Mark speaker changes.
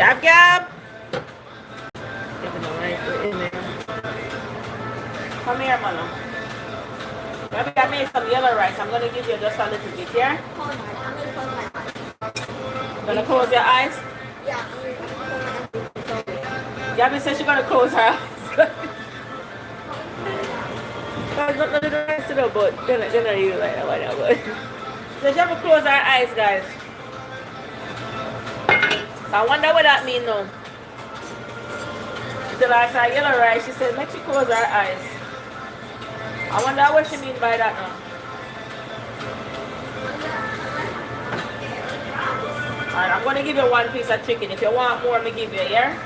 Speaker 1: Gab Gab. Come here, Mama. Maybe I made some yellow rice. I'm gonna give you just a little bit here. Gonna close your eyes?
Speaker 2: Yeah.
Speaker 1: Gabby said she's gonna close her eyes. But not the rest of the but they're not really like that one now, but so she have to close our eyes, guys. So I wonder what that means now. Until I saw yellow rice, she said make she close her eyes. I wonder what she mean by that now. Alright, I'm gonna give you one piece of chicken. If you want more, me give you, yeah?